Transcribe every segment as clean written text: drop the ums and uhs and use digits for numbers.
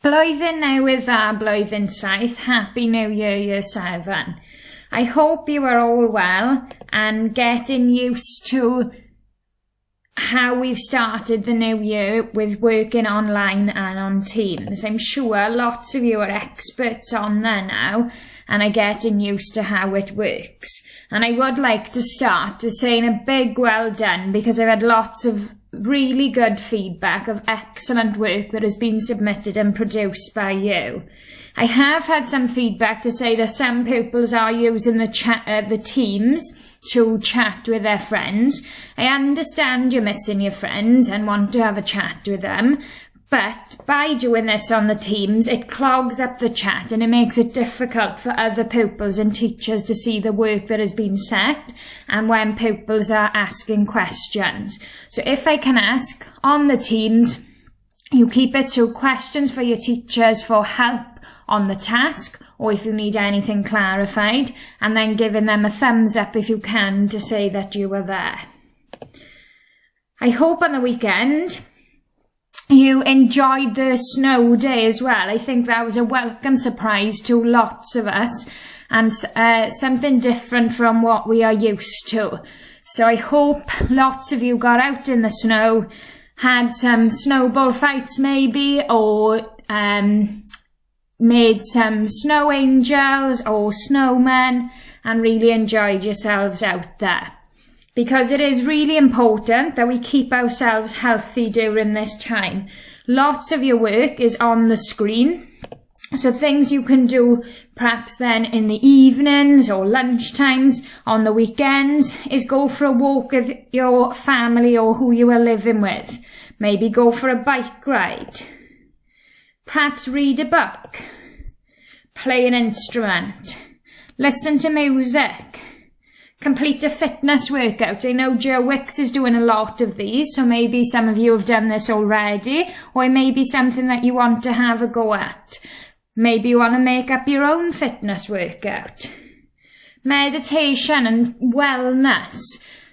Blwyddyn newydd a blwyddyn saith, Happy New Year, Year 7. I hope you are all well and getting used to how we've started the new year with working online and on Teams. I'm sure lots of you are experts on there now and are getting used to how it works. And I would like to start with saying a big well done, because I've had lots of really good feedback of excellent work that has been submitted and produced by you. I have had some feedback to say that some pupils are using the Teams to chat with their friends. I understand you're missing your friends and want to have a chat with them, but by doing this on the Teams, it clogs up the chat and it makes it difficult for other pupils and teachers to see the work that has been set and when pupils are asking questions. So if I can ask, on the Teams, you keep it to questions for your teachers for help on the task, or if you need anything clarified, and then giving them a thumbs up if you can to say that you were there. I hope on the weekend you enjoyed the snow day as well. I think that was a welcome surprise to lots of us and something different from what we are used to. So I hope lots of you got out in the snow, had some snowball fights maybe, or made some snow angels or snowmen and really enjoyed yourselves out there. Because it is really important that we keep ourselves healthy during this time. Lots of your work is on the screen, so things you can do perhaps then in the evenings or lunchtimes on the weekends is go for a walk with your family or who you are living with. Maybe go for a bike ride. Perhaps read a book, play an instrument, listen to music, complete a fitness workout. I know Joe Wicks is doing a lot of these, so maybe some of you have done this already, or it may be something that you want to have a go at. Maybe you want to make up your own fitness workout. Meditation and wellness.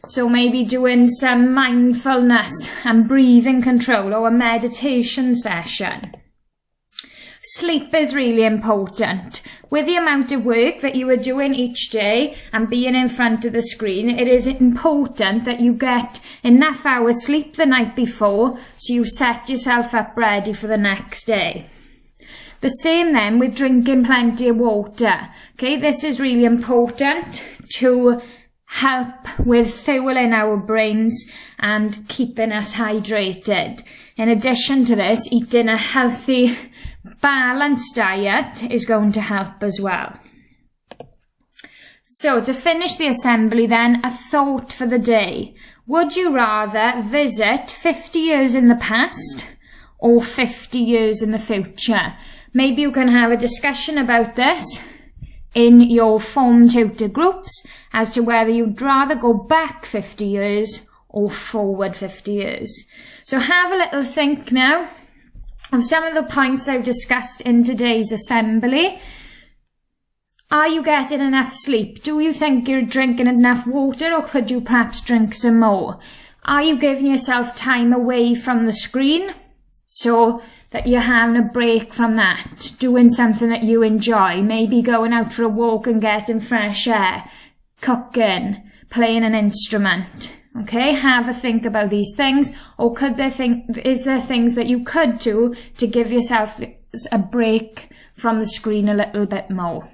So maybe doing some mindfulness and breathing control or a meditation session. Sleep is really important. With the amount of work that you are doing each day and being in front of the screen, it is important that you get enough hours sleep the night before so you set yourself up ready for the next day. The same then with drinking plenty of water. Okay, this is really important to help with fueling our brains and keeping us hydrated. In addition to this, eating a healthy, balanced diet is going to help as well. So to finish the assembly then, a thought for the day. Would you rather visit 50 years in the past or 50 years in the future? Maybe you can have a discussion about this in your form tutor groups as to whether you'd rather go back 50 years or forward 50 years. So have a little think now of some of the points I've discussed in today's assembly. Are you getting enough sleep? Do you think you're drinking enough water, or could you perhaps drink some more? Are you giving yourself time away from the screen so that you're having a break from that, doing something that you enjoy, maybe going out for a walk and getting fresh air, cooking, playing an instrument? Okay, have a think about these things, or is there things that you could do to give yourself a break from the screen a little bit more?